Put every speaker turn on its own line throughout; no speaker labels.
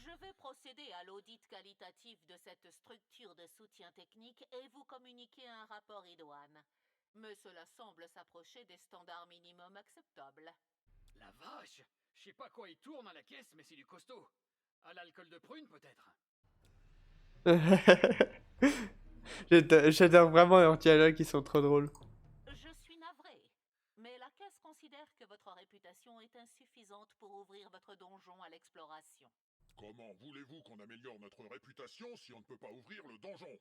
Je vais procéder à l'audit qualitatif de cette structure de soutien technique et vous communiquer un rapport idoine. Mais cela semble s'approcher des standards minimums acceptables.
La vache! Je sais pas quoi il tourne à la caisse, mais c'est du costaud. À l'alcool de prune, peut-être?
J'adore vraiment leurs dialogues, ils sont trop drôles.
Je suis navré, mais la caisse considère que votre réputation est insuffisante pour ouvrir votre donjon à l'exploration.
Comment voulez-vous qu'on améliore notre réputation si on ne peut pas ouvrir le donjon?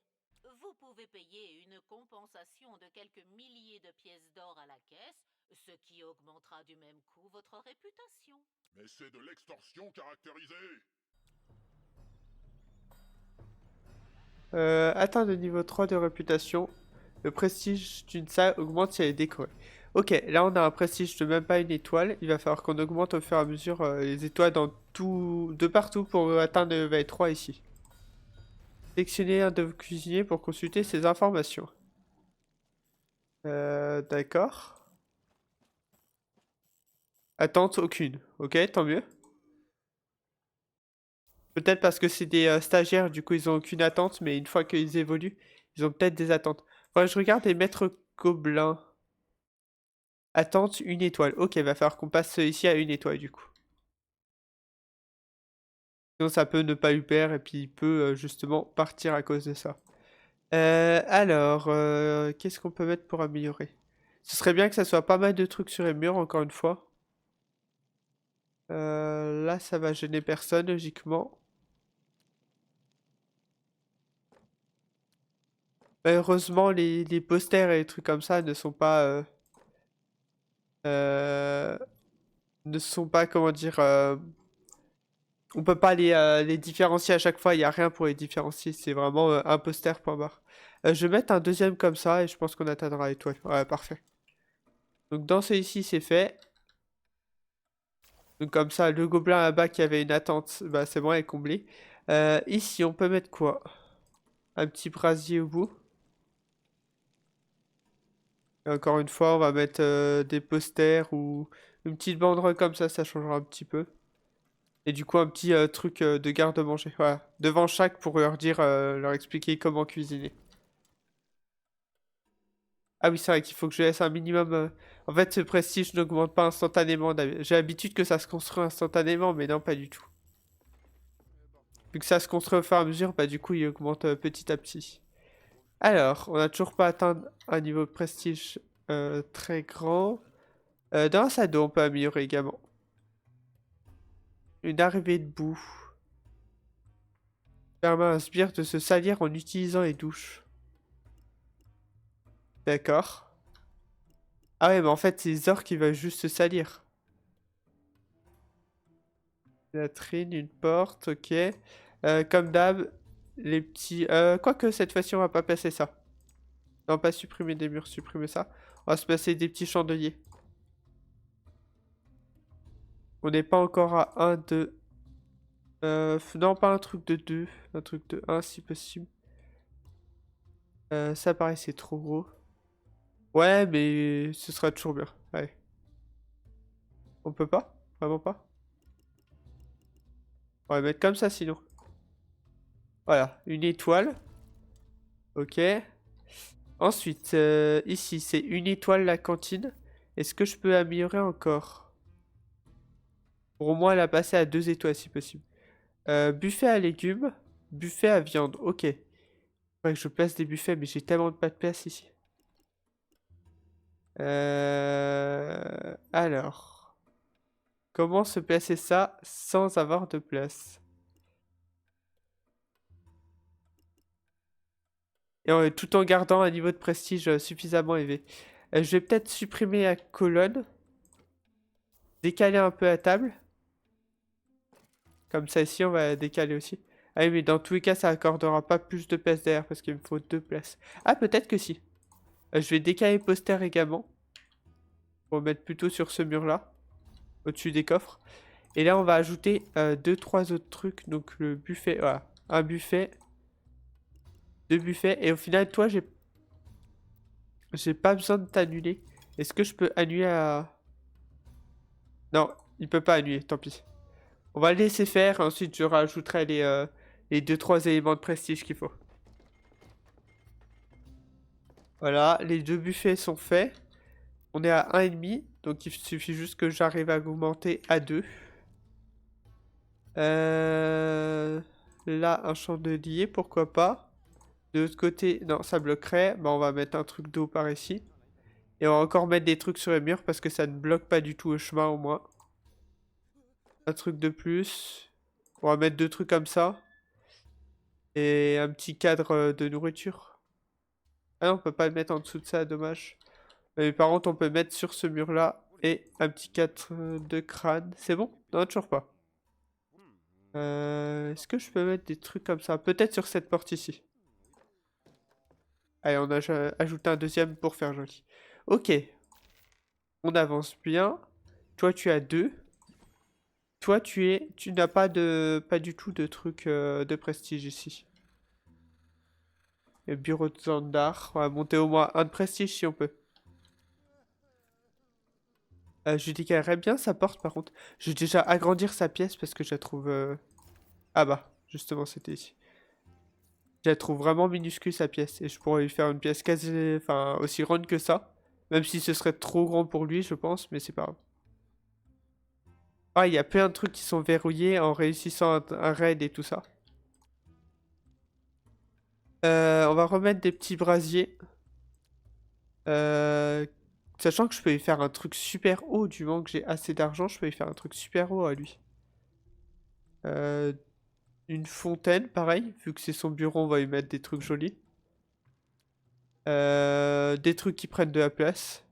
Vous pouvez payer une compensation de quelques milliers de pièces d'or à la caisse, ce qui augmentera du même coup votre réputation.
Mais c'est de l'extorsion caractérisée!
Atteint le niveau 3 de réputation. Le prestige d'une salle augmente si elle est décorée. Ok, là on a un prestige de même pas une étoile. Il va falloir qu'on augmente au fur et à mesure les étoiles de partout pour atteindre le level 3 ici. Sélectionnez un de vos cuisiniers pour consulter ces informations. D'accord. Attente aucune. Ok, tant mieux. Peut-être parce que c'est des stagiaires, du coup ils ont aucune attente, mais une fois qu'ils évoluent, ils ont peut-être des attentes. Faudrait que je regarde les maîtres gobelins. Attente, une étoile. Ok, va falloir qu'on passe ici à une étoile du coup. Sinon ça peut ne pas lui plaire et puis il peut justement partir à cause de ça. Qu'est-ce qu'on peut mettre pour améliorer? Ce serait bien que ça soit pas mal de trucs sur les murs, encore une fois. Là, ça va gêner personne, logiquement. Heureusement, les posters et les trucs comme ça ne sont pas... euh, ne sont pas, comment dire... on peut pas les différencier à chaque fois, il n'y a rien pour les différencier, c'est vraiment un poster, point barre. Je vais mettre un deuxième comme ça et je pense qu'on atteindra l'étoile. Ouais, parfait. Donc dans celui-ci, c'est fait. Donc comme ça, le gobelin là-bas qui avait une attente, bah c'est bon, elle est comblée. Ici, on peut mettre quoi? Un petit brasier au bout. Et encore une fois, on va mettre des posters ou une petite banderole comme ça changera un petit peu. Et du coup, un petit truc de garde-manger. Voilà. Devant chaque pour leur dire, leur expliquer comment cuisiner. Ah oui, c'est vrai qu'il faut que je laisse un minimum. En fait, ce prestige n'augmente pas instantanément. J'ai l'habitude que ça se construit instantanément, mais non, pas du tout. Vu que ça se construit au fur et à mesure, bah du coup, il augmente petit à petit. Alors, on n'a toujours pas atteint un niveau de prestige très grand. Dans un sac d'eau, on peut améliorer également. Une arrivée de boue. Permet à un sbire de se salir en utilisant les douches. D'accord. Ah ouais, mais en fait, c'est les orques qui veulent juste se salir. Une latrine, une porte, ok. Comme d'hab, les petits... quoique, cette fois-ci, on va pas passer ça. Non, pas supprimer des murs, supprimer ça. On va se passer des petits chandeliers. On n'est pas encore à un, 2. Non, pas un truc de 2. Un truc de un si possible. Ça, pareil, c'est trop gros. Ouais, mais ce sera toujours bien. Allez. On peut pas? Vraiment pas? On va mettre comme ça, sinon. Voilà, une étoile. Ok. Ensuite, ici, c'est une étoile la cantine. Est-ce que je peux améliorer encore? Pour au moins la passer à 2 étoiles si possible. Buffet à légumes. Buffet à viande. Ok. Faudrait que je place des buffets, mais j'ai tellement pas de place ici. Alors. Comment se placer ça sans avoir de place? Et tout en gardant un niveau de prestige suffisamment élevé. Je vais peut-être supprimer la colonne. Décaler un peu la table. Comme ça ici, on va décaler aussi. Ah oui, mais dans tous les cas, ça accordera pas plus de place derrière parce qu'il me faut 2 places. Ah, peut-être que si. Je vais décaler le poster également. Pour mettre plutôt sur ce mur-là. Au-dessus des coffres. Et là, on va ajouter 2, 3 autres trucs. Donc le buffet, voilà. Un buffet. 2 buffets. Et au final, toi, j'ai pas besoin de t'annuler. Est-ce que je peux annuler à... Non, il peut pas annuler, tant pis. On va le laisser faire, ensuite je rajouterai les 2-3 éléments de prestige qu'il faut. Voilà, les 2 buffets sont faits. On est à 1,5, donc il suffit juste que j'arrive à augmenter à 2. Là, un chandelier, pourquoi pas. De l'autre côté, non, ça bloquerait. Bah, on va mettre un truc d'eau par ici. Et on va encore mettre des trucs sur les murs parce que ça ne bloque pas du tout le chemin au moins. Un truc de plus. On va mettre 2 trucs comme ça. Et un petit cadre de nourriture. Ah non, on peut pas le mettre en dessous de ça, dommage. Mais par contre, on peut mettre sur ce mur-là. Et un petit cadre de crâne. C'est bon? Non, toujours pas. Est-ce que je peux mettre des trucs comme ça? Peut-être sur cette porte ici. Allez, on a ajouté un deuxième pour faire joli. Ok. On avance bien. Toi, tu as 2. Toi, tu n'as pas du tout de trucs de prestige ici. Le bureau de Zandar. On va monter au moins un de prestige si on peut. Je décalerais bien sa porte par contre. Je vais déjà agrandir sa pièce parce que je la trouve... Ah bah, justement, c'était ici. Je la trouve vraiment minuscule sa pièce. Et je pourrais lui faire une pièce quasi... Enfin, aussi ronde que ça. Même si ce serait trop grand pour lui, je pense. Mais c'est pas grave. Ah, il y a plein de trucs qui sont verrouillés en réussissant un raid et tout ça. On va remettre des petits brasiers. Sachant que je peux lui faire un truc super haut. Du moment que j'ai assez d'argent, je peux lui faire un truc super haut à lui. Une fontaine, pareil. Vu que c'est son bureau, on va lui mettre des trucs jolis. Des trucs qui prennent de la place.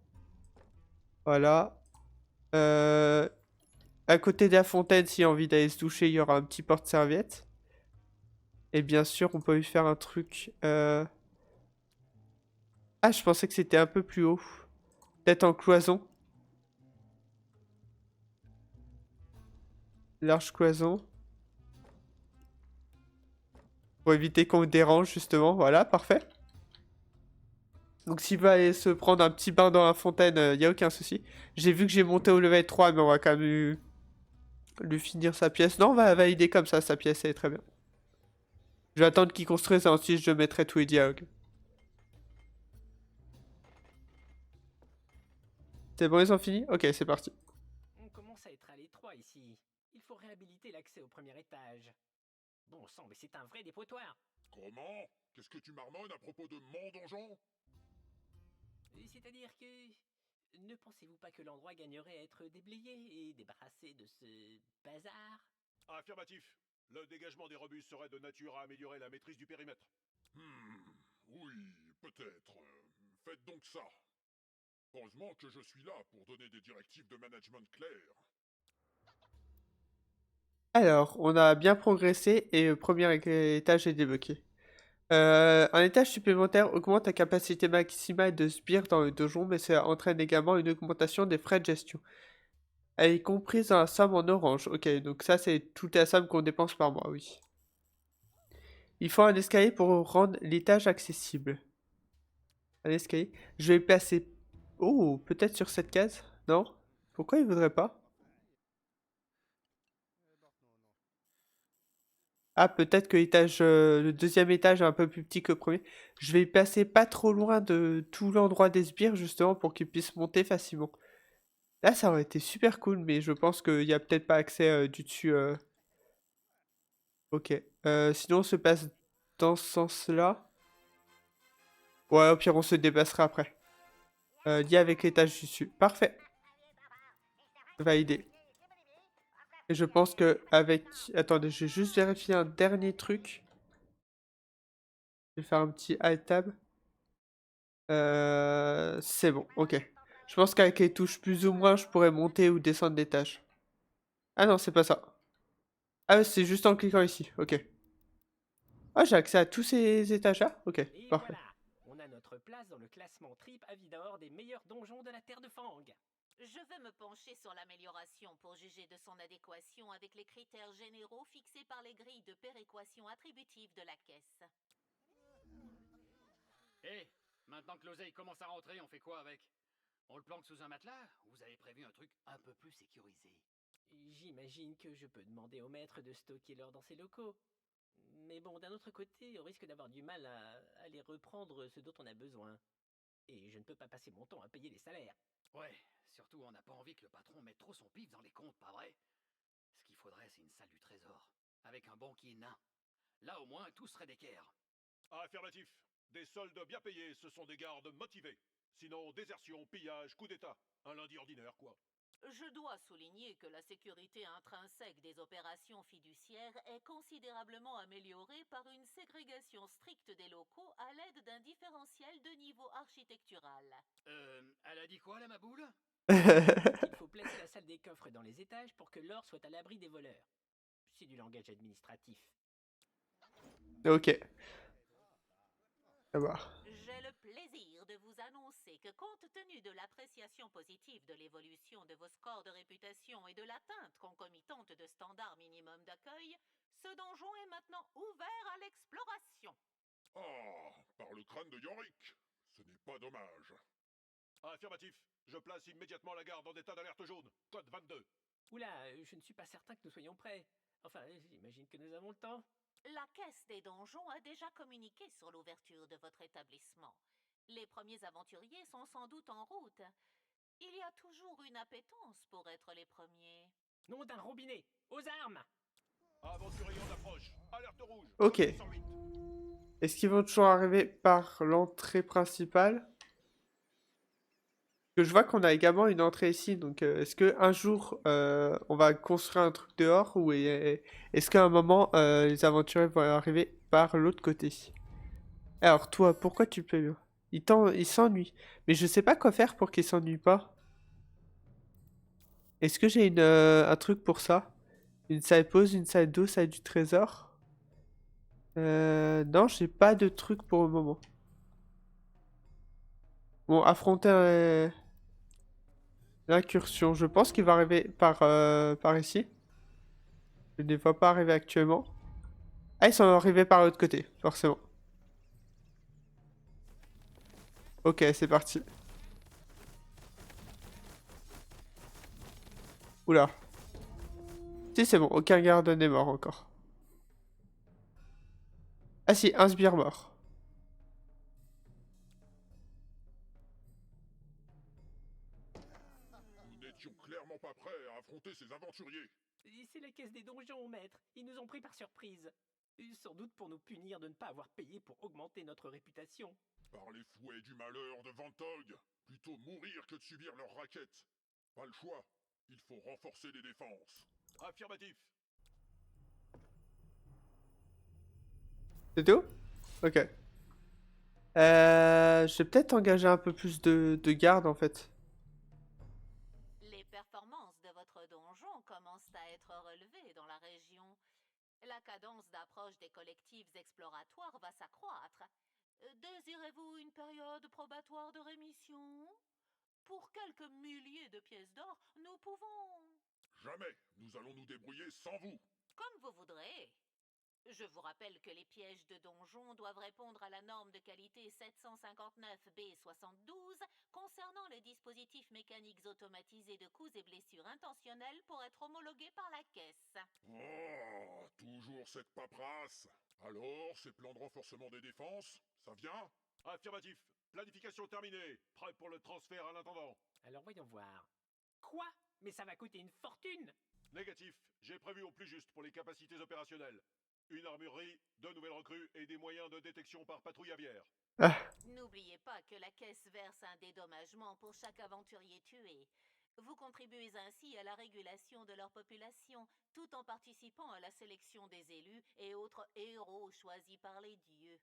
Voilà. À côté de la fontaine, s'il a envie d'aller se doucher, il y aura un petit porte-serviette. Et bien sûr, on peut lui faire un truc... Ah, je pensais que c'était un peu plus haut. Peut-être en cloison. Large cloison. Pour éviter qu'on me dérange, justement. Voilà, parfait. Donc s'il veut aller se prendre un petit bain dans la fontaine, il n'y a aucun souci. J'ai vu que j'ai monté au level 3, mais on va quand même lui finir sa pièce. Non, on va valider comme ça, sa pièce, elle est très bien. Je vais attendre qu'il construise et ensuite je mettrai tous les dialogues. C'est bon, ils ont fini? Ok, c'est parti.
On commence à être à l'étroit ici. Il faut réhabiliter l'accès au premier étage. Bon sang, mais c'est un vrai dépotoir.
Comment? Qu'est-ce que tu marmonnes à propos de mon donjon?
C'est-à-dire que... Ne pensez-vous pas que l'endroit gagnerait à être déblayé et débarrassé de ce bazar?
Affirmatif. Le dégagement des rebus serait de nature à améliorer la maîtrise du périmètre.
Oui, peut-être. Faites donc ça. Heureusement que je suis là pour donner des directives de management claires.
Alors, on a bien progressé et le premier étage est débloqué. Un étage supplémentaire augmente la capacité maximale de sbires dans le donjon, mais ça entraîne également une augmentation des frais de gestion. Elle est comprise dans la somme en orange. Ok, donc ça c'est toute la somme qu'on dépense par mois, oui. Il faut un escalier pour rendre l'étage accessible. Un escalier. Je vais passer... Oh, peut-être sur cette case? Non? Pourquoi il voudrait pas? Ah, peut-être que le deuxième étage est un peu plus petit que le premier. Je vais passer pas trop loin de tout l'endroit des sbires, justement, pour qu'ils puissent monter facilement. Là, ça aurait été super cool, mais je pense qu'il n'y a peut-être pas accès du dessus. Ok. Sinon, on se passe dans ce sens-là. Ouais, au pire, on se dépassera après. Lié avec l'étage du dessus. Parfait. Validé. Et je pense que avec... Attendez, je vais juste vérifier un dernier truc. Je vais faire un petit alt tab. C'est bon, ok. Je pense qu'avec les touches plus ou moins, je pourrais monter ou descendre d'étage. Ah non, c'est pas ça. Ah, c'est juste en cliquant ici, ok. Ah, j'ai accès à tous ces étages-là? Ok,
Et
parfait.
voilà, on a notre place dans le classement trip Avidor des meilleurs donjons de la Terre de Fang.
Je vais me pencher sur l'amélioration pour juger de son adéquation avec les critères généraux fixés par les grilles de péréquation attributive de la caisse.
Hé, maintenant que l'oseille commence à rentrer, on fait quoi avec? On le planque sous un matelas? Ou vous avez prévu un truc un peu plus sécurisé?
J'imagine que je peux demander au maître de stocker l'or dans ses locaux. Mais bon, d'un autre côté, on risque d'avoir du mal à les reprendre ce dont on a besoin. Et je ne peux pas passer mon temps à payer les salaires.
Ouais, surtout on n'a pas envie que le patron mette trop son pif dans les comptes, pas vrai? Ce qu'il faudrait, c'est une salle du trésor, avec un banquier nain. Là, au moins, tout serait d'équerre.
Affirmatif. Des soldes bien payés, ce sont des gardes motivés. Sinon, désertion, pillage, coup d'état. Un lundi ordinaire, quoi.
Je dois souligner que la sécurité intrinsèque des opérations fiduciaires est considérablement améliorée par une ségrégation stricte des locaux à l'aide d'un différentiel de niveau architectural.
Elle a dit quoi, la maboule?
Il faut placer la salle des coffres dans les étages pour que l'or soit à l'abri des voleurs. C'est du langage administratif.
Ok. À voir.
J'ai le plaisir de vous annoncer que compte tenu de l'appréciation positive de l'évolution de vos scores de réputation et de l'atteinte concomitante de standards minimum d'accueil, ce donjon est maintenant ouvert à l'exploration.
Ah, par le crâne de Yorick. Ce n'est pas dommage.
Affirmatif. Je place immédiatement la garde en état d'alerte jaune. Code 22.
Oula, je ne suis pas certain que nous soyons prêts. Enfin, j'imagine que nous avons le temps.
La caisse des donjons a déjà communiqué sur l'ouverture de votre établissement. Les premiers aventuriers sont sans doute en route. Il y a toujours une appétence pour être les premiers.
Nom d'un robinet. Aux armes!
Aventurier en approche. Alerte rouge.
Ok.
108.
Est-ce qu'ils vont toujours arriver par l'entrée principale? Que je vois qu'on a également une entrée ici, donc est-ce que un jour on va construire un truc dehors ou est-ce qu'à un moment les aventuriers vont arriver par l'autre côté? Alors toi, pourquoi tu peux? Il s'ennuie, mais je sais pas quoi faire pour qu'il s'ennuie pas. Est-ce que j'ai un truc pour ça? Une salle pause, une salle d'eau, salle du trésor? Non, j'ai pas de truc pour le moment. Bon, affronter l'incursion. Je pense qu'il va arriver par ici. Je ne les vois pas arriver actuellement. Ah, ils sont arrivés par l'autre côté, forcément. Ok, c'est parti. Oula. Si, c'est bon, aucun garde n'est mort encore. Ah si, un sbire mort.
Nous n'étions clairement pas prêts à affronter ces aventuriers.
Et c'est la caisse des donjons, maître. Ils nous ont pris par surprise. Sans doute pour nous punir de ne pas avoir payé pour augmenter notre réputation.
Par les fouets du malheur de Vantog. Plutôt mourir que de subir leurs raquettes. Pas le choix. Il faut renforcer les défenses.
Affirmatif.
C'est tout? Ok. Je vais peut-être engager un peu plus de gardes en fait.
Les performances de votre donjon commencent à être relevées dans la région. La cadence d'approche des collectifs exploratoires va s'accroître. Désirez-vous une période probatoire de rémission? Pour quelques milliers de pièces d'or, nous pouvons...
Jamais nous allons nous débrouiller sans vous.
Comme vous voudrez. Je vous rappelle que les pièges de donjon doivent répondre à la norme de qualité 759B72 concernant les dispositifs mécaniques automatisés de coups et blessures intentionnelles pour être homologués par la caisse.
Oh, toujours cette paperasse. Alors, ces plans de renforcement des défenses, ça vient?
Affirmatif. Planification terminée. Prêt pour le transfert à l'intendant.
Alors voyons voir. Quoi? Mais ça va coûter une fortune!
Négatif. J'ai prévu au plus juste pour les capacités opérationnelles. Une armurerie, 2 nouvelles recrues et des moyens de détection par patrouille aviaire.
N'oubliez pas que la caisse verse un dédommagement pour chaque aventurier tué. Vous contribuez ainsi à la régulation de leur population, tout en participant à la sélection des élus et autres héros choisis par les dieux.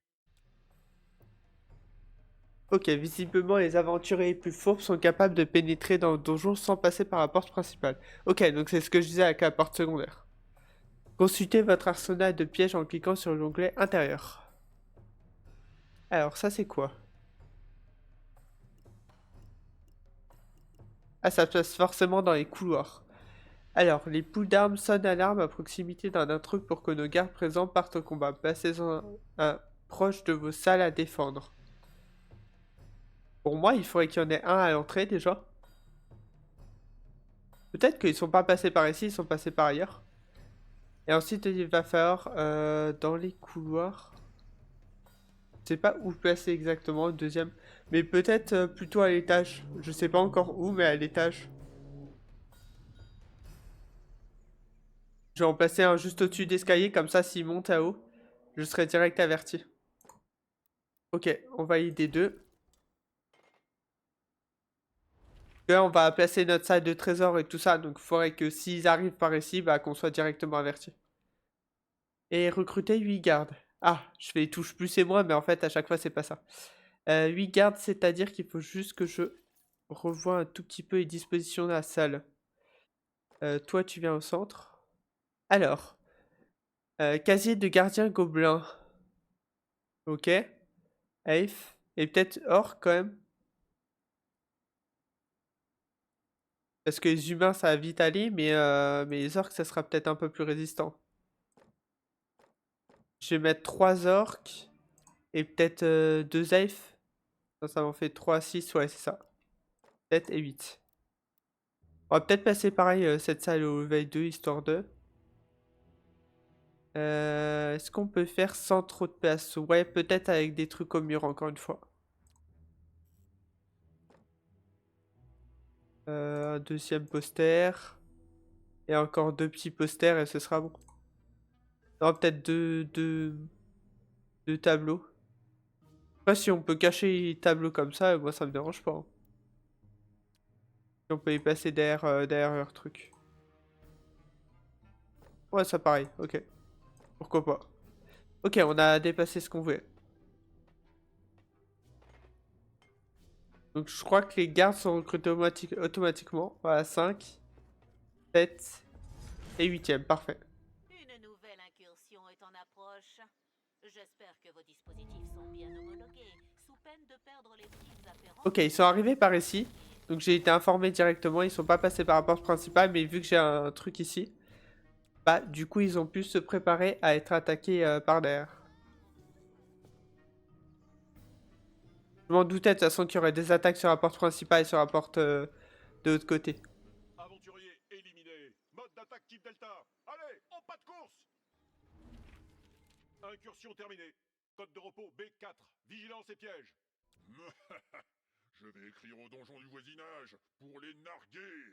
Ok, visiblement les aventuriers les plus fourbes sont capables de pénétrer dans le donjon sans passer par la porte principale. Ok, donc c'est ce que je disais avec la porte secondaire. Consultez votre arsenal de pièges en cliquant sur l'onglet intérieur. Alors ça c'est quoi? Ah, ça se passe forcément dans les couloirs. Alors, les poules d'armes sonnent l'alarme à proximité d'un intrus pour que nos gardes présents partent au combat. Placez-en un proche de vos salles à défendre. Pour moi, il faudrait qu'il y en ait un à l'entrée déjà. Peut-être qu'ils sont pas passés par ici, ils sont passés par ailleurs. Et ensuite, il va falloir dans les couloirs. Je sais pas où placer exactement le deuxième. Mais peut-être plutôt à l'étage. Je sais pas encore où, mais à l'étage. Je vais en placer un juste au-dessus d'escalier, comme ça, s'il monte à haut, je serai direct averti. Ok, on valide les deux. Là, on va placer notre salle de trésor et tout ça, donc il faudrait que s'ils arrivent par ici, bah, qu'on soit directement averti. Et recruter 8 gardes. Ah, je fais touche plus et moins, mais en fait, à chaque fois, c'est pas ça. 8 gardes, c'est-à-dire qu'il faut juste que je revoie un tout petit peu les dispositions de la salle. Toi, tu viens au centre. Alors, casier de gardien gobelin. Ok. Elf. Et peut-être orc quand même. Parce que les humains, ça va vite aller, mais les orcs, ça sera peut-être un peu plus résistant. Je vais mettre 3 orcs et peut-être 2 elfes. Ça m'en fait 3, 6, ouais, c'est ça. 7 et 8. On va peut-être passer pareil cette salle au level 2, histoire de... Est-ce qu'on peut faire sans trop de place? Ouais, peut-être avec des trucs au mur, encore une fois. Un deuxième poster. Et encore 2 petits posters et ce sera bon. Non, peut-être deux tableaux. Après, si on peut cacher les tableaux comme ça, moi ça me dérange pas, hein. Si on peut y passer derrière leur truc. Ouais, ça pareil, ok. Pourquoi pas. Ok, on a dépassé ce qu'on voulait. Donc je crois que les gardes sont recrutés automatiquement. Voilà, 5, 7 et 8e, parfait.
Une nouvelle incursion est en approche. J'espère que vos dispositifs sont bien homologués, sous peine de perdre les fils afférents.
Ok, ils sont arrivés par ici. Donc j'ai été informé directement, ils sont pas passés par la porte principale, mais vu que j'ai un truc ici, bah du coup ils ont pu se préparer à être attaqués par derrière. Je m'en doutais de toute façon qu'il y aurait des attaques sur la porte principale et sur la porte de l'autre côté.
Aventurier éliminé. Mode d'attaque type Delta. Allez, au pas de course. Incursion terminée. Code de repos B4. Vigilance et piège.
Je vais écrire au donjon du voisinage pour les narguer.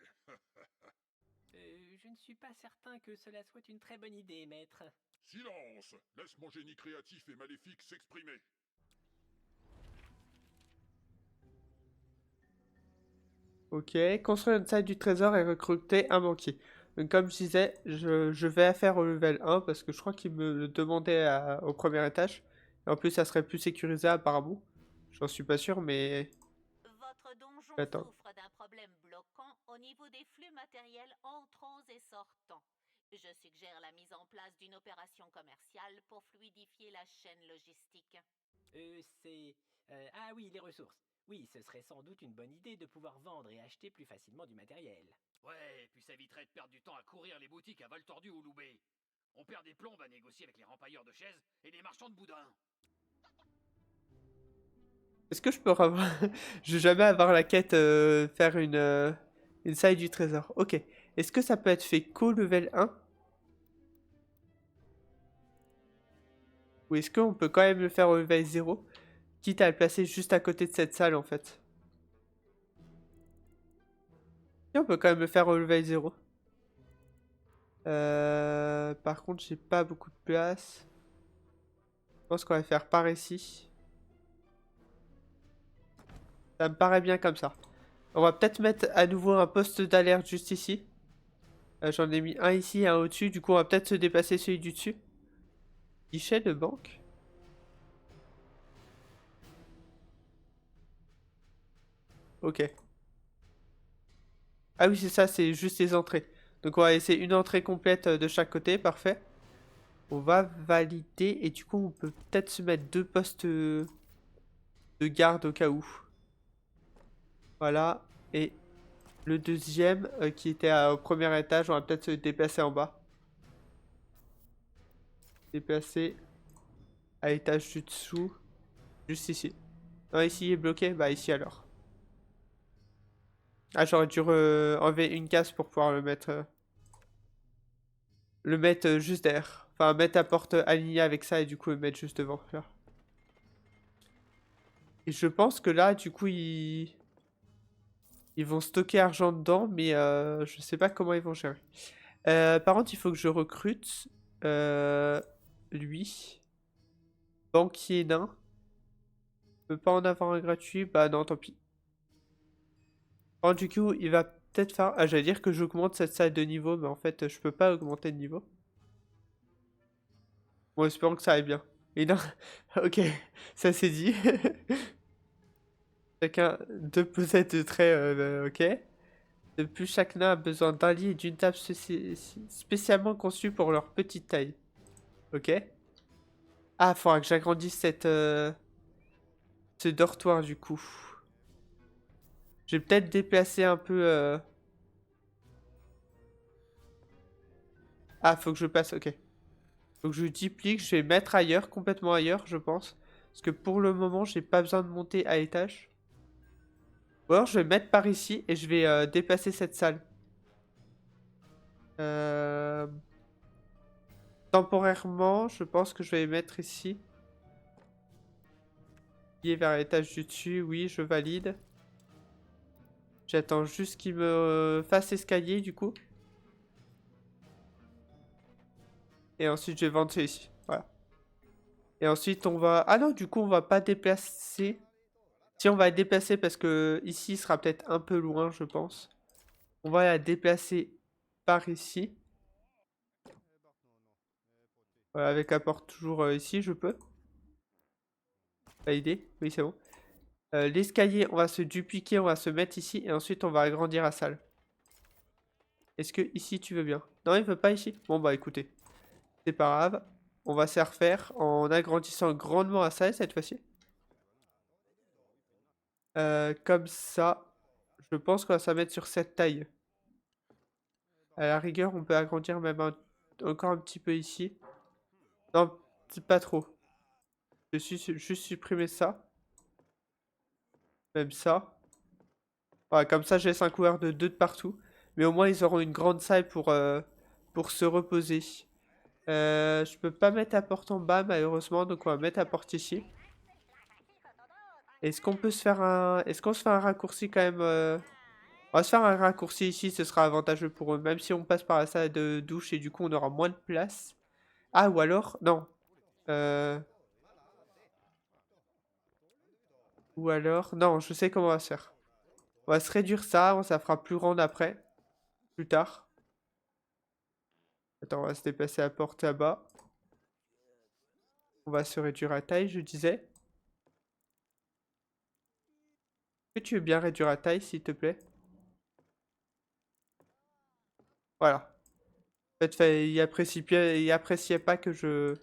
Je ne suis pas certain que cela soit une très bonne idée, maître.
Silence! Laisse mon génie créatif et maléfique s'exprimer.
Ok, construire une salle du trésor et recruter un banquier. Donc comme je disais, je vais faire au level 1 parce que je crois qu'il me le demandait au premier étage. Et en plus, ça serait plus sécurisé apparemment. J'en suis pas sûr, mais...
Votre donjon
Attends.
souffre d'un problème bloquant au niveau des flux matériels entrants et sortants. Je suggère la mise en place d'une opération commerciale pour fluidifier la chaîne logistique.
Ah oui, les ressources. Oui, ce serait sans doute une bonne idée de pouvoir vendre et acheter plus facilement du matériel.
Ouais, et puis ça éviterait de perdre du temps à courir les boutiques à vol tordu ou loubé. On perd des plombes à négocier avec les rempailleurs de chaises et les marchands de boudin.
Est-ce que je peux avoir... je vais jamais avoir la quête faire une salle du trésor. Ok. Est-ce que ça peut être fait qu'au level 1? Ou est-ce qu'on peut quand même le faire au level 0? Quitte à le placer juste à côté de cette salle en fait. Et on peut quand même le faire au level 0. Par contre, j'ai pas beaucoup de place. Je pense qu'on va faire par ici. Ça me paraît bien comme ça. On va peut-être mettre à nouveau un poste d'alerte juste ici. J'en ai mis un ici et un au-dessus. Du coup, on va peut-être se déplacer celui du dessus. Guichet de banque. Ok. Ah oui, c'est ça, c'est juste les entrées. Donc on va laisser une entrée complète de chaque côté, parfait. On va valider et du coup on peut peut-être se mettre 2 postes de garde au cas où. Voilà. Et le deuxième qui était au premier étage, on va peut-être se déplacer en bas. Déplacer à l'étage du dessous. Juste ici. Non, ici il est bloqué? Bah ici alors. Ah, j'aurais dû enlever une case pour pouvoir le mettre juste derrière. Enfin, mettre la porte alignée avec ça et du coup le mettre juste devant. Là. Et je pense que là, du coup, ils vont stocker argent dedans, mais je sais pas comment ils vont gérer. Par contre, il faut que je recrute lui. Banquier nain. Je peux pas en avoir un gratuit? Bah non, tant pis. Par contre, du coup, il va peut-être faire... Ah, j'allais dire que j'augmente cette salle de niveau, mais en fait, je peux pas augmenter de niveau. Bon, espérons que ça aille bien. Et non, ok, ça c'est dit. Chacun deux posettes de traits, ok. De plus, chaque nain a besoin d'un lit et d'une table spécialement conçue pour leur petite taille. Ok. Ah, faudra que j'agrandisse ce dortoir du coup. Je vais peut-être déplacer un peu. Ah, faut que je passe, ok. Faut que je duplique, je vais mettre ailleurs, complètement ailleurs, je pense. Parce que pour le moment, j'ai pas besoin de monter à étage. Ou alors, je vais mettre par ici et je vais déplacer cette salle. Temporairement, je pense que je vais les mettre ici. Lié vers l'étage du dessus, oui, je valide. J'attends juste qu'il me fasse escalier, du coup. Et ensuite, je vais vendre ici. Voilà. Et ensuite, on va... Ah non, du coup, on va pas déplacer. Si, on va la déplacer parce que ici, il sera peut-être un peu loin, je pense. On va la déplacer par ici. Voilà, avec la porte toujours ici, je peux. Valider. Oui, c'est bon. L'escalier, on va se dupliquer, on va se mettre ici. Et ensuite, on va agrandir la salle. Est-ce que ici, tu veux bien? Non, il veut pas ici. Bon, bah écoutez. C'est pas grave. On va se refaire en agrandissant grandement la salle cette fois-ci. Comme ça, je pense qu'on va se mettre sur cette taille. À la rigueur, on peut agrandir même encore un petit peu ici. Non, pas trop. Je suis juste supprimer ça. Même ça. Voilà, comme ça, je laisse un couvert de 2 de partout. Mais au moins, ils auront une grande salle pour se reposer. Je peux pas mettre la porte en bas, malheureusement. Donc, on va mettre la porte ici. Est-ce qu'on peut se faire un... Est-ce qu'on se fait un raccourci quand même On va se faire un raccourci ici, ce sera avantageux pour eux. Même si on passe par la salle de douche et du coup, on aura moins de place. Ah, ou alors... Non. Ou alors... Non, je sais comment on va se faire. On va se réduire ça, ça fera plus grand après. Plus tard. Attends, on va se déplacer la porte là-bas. On va se réduire à taille, je disais. Est-ce que tu veux bien réduire la taille, s'il te plaît? Voilà. En fait, il appréciait pas que je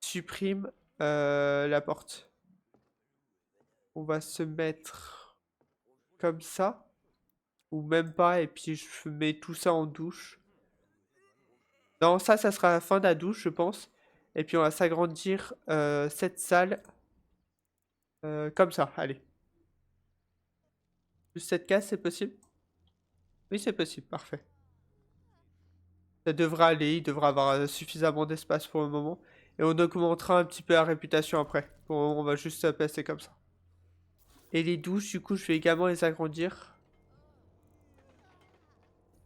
supprime la porte. On va se mettre comme ça. Ou même pas, et puis je mets tout ça en douche. Non, ça sera la fin de la douche, je pense. Et puis on va s'agrandir cette salle comme ça, allez. Juste cette case, c'est possible? Oui, c'est possible, parfait. Ça devrait aller, il devra avoir suffisamment d'espace pour le moment. Et on augmentera un petit peu la réputation après. Pour le moment, on va juste se passer comme ça. Et les douches, du coup, je vais également les agrandir.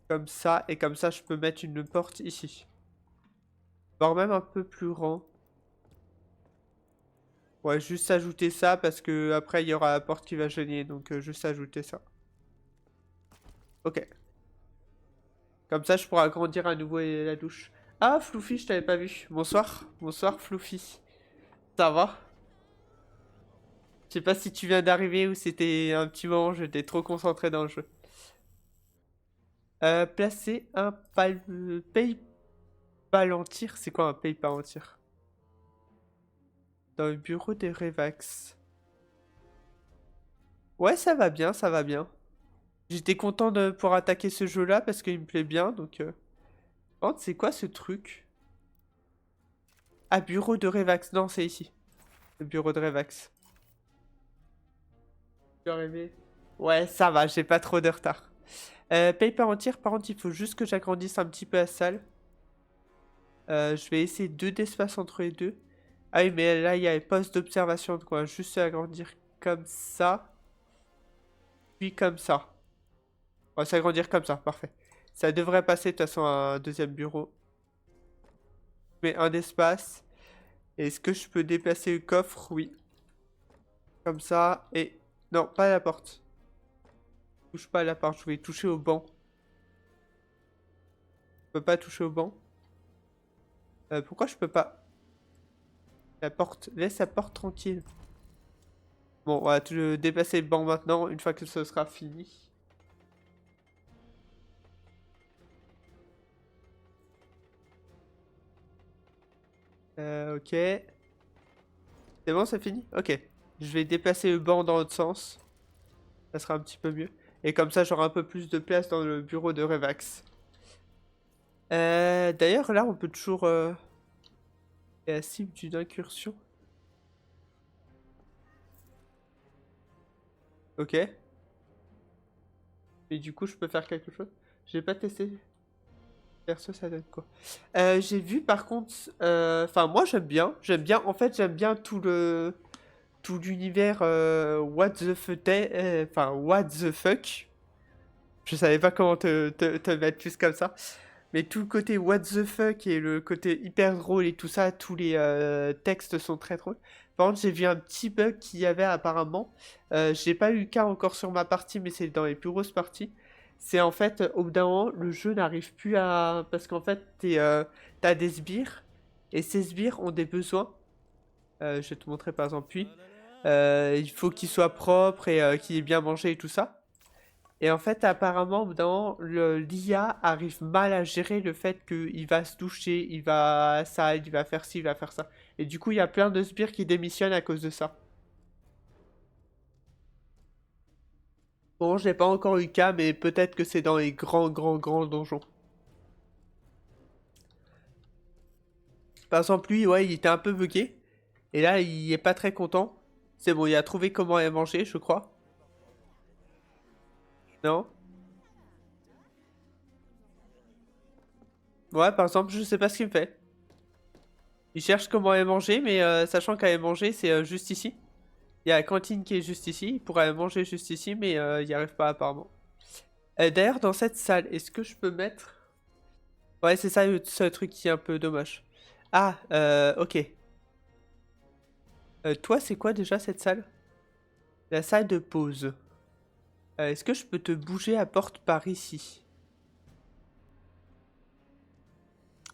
Comme ça, et comme ça, je peux mettre une porte ici. Voire même un peu plus grand. Ouais, juste ajouter ça parce que après il y aura la porte qui va gêner, donc juste ajouter ça. Ok. Comme ça, je pourrai agrandir à nouveau la douche. Ah, Floufy, je t'avais pas vu. Bonsoir. Bonsoir, Floufy. Ça va? Je sais pas si tu viens d'arriver ou c'était un petit moment, j'étais trop concentré dans le jeu. Placer un paye palantir. C'est quoi un paye palantir? Dans le bureau des Revax. Ouais, ça va bien, ça va bien. J'étais content de pouvoir attaquer ce jeu-là parce qu'il me plaît bien, donc... Par contre, c'est quoi ce truc? Ah, bureau de Revax. Non, c'est ici. Le bureau de Revax. Tu es arrivé. Ouais, ça va, j'ai pas trop de retard. Paper en tir, par contre, il faut juste que j'agrandisse un petit peu la salle. Je vais essayer 2 d'espace entre les deux. Ah oui, mais là, il y a les postes d'observation, donc on va juste agrandir comme ça. Puis comme ça. On va s'agrandir comme ça, parfait. Ça devrait passer de toute façon à un deuxième bureau. Mais un d'espace. Est-ce que je peux déplacer le coffre? Oui. Comme ça. Et... Non, pas la porte. Touche pas à la porte, je vais toucher au banc. Je peux pas toucher au banc. Pourquoi je peux pas? La porte. Laisse la porte tranquille. Bon, on va déplacer le banc maintenant, une fois que ce sera fini. Ok. C'est bon, c'est fini? Ok. Je vais déplacer le banc dans l'autre sens. Ça sera un petit peu mieux. Et comme ça, j'aurai un peu plus de place dans le bureau de Revax. D'ailleurs, là, on peut toujours... la cible d'une incursion. Ok. Et du coup, je peux faire quelque chose. J'ai pas testé. Perso, ça donne quoi? J'ai vu par contre... Enfin, moi, j'aime bien. J'aime bien... En fait, j'aime bien tout le... Tout l'univers what the fuck... Enfin, what the fuck. Je savais pas comment te mettre plus comme ça. Mais tout le côté what the fuck et le côté hyper drôle et tout ça, tous les textes sont très drôles. Par contre, j'ai vu un petit bug qu'il y avait apparemment. J'ai pas eu le cas encore sur ma partie, mais c'est dans les plus grosses parties. C'est en fait, au bout d'un moment, le jeu n'arrive plus à... Parce qu'en fait, t'as des sbires, et ces sbires ont des besoins. Je vais te montrer par exemple, puis... il faut qu'il soit propre et qu'il ait bien mangé et tout ça. Et en fait, apparemment, au bout d'un moment, l'IA arrive mal à gérer le fait qu'il va se doucher, il va ça, il va faire ci, il va faire ça. Et du coup, il y a plein de sbires qui démissionnent à cause de ça. Bon, j'ai pas encore eu le cas, mais peut-être que c'est dans les grands donjons. Par exemple, lui, ouais, il était un peu bugué. Et là, il est pas très content. C'est bon, il a trouvé comment aller manger, je crois. Non? Ouais, par exemple, je sais pas ce qu'il me fait. Il cherche comment aller manger, mais sachant qu'aller manger, c'est juste ici. Il y a la cantine qui est juste ici. Il pourrait aller manger juste ici, mais il n'y arrive pas apparemment. D'ailleurs, dans cette salle, est-ce que je peux mettre... Ouais, c'est ça le seul truc qui est un peu dommage. Ah, ok. Toi, c'est quoi déjà cette salle? La salle de pause. Est-ce que je peux te bouger à porte par ici?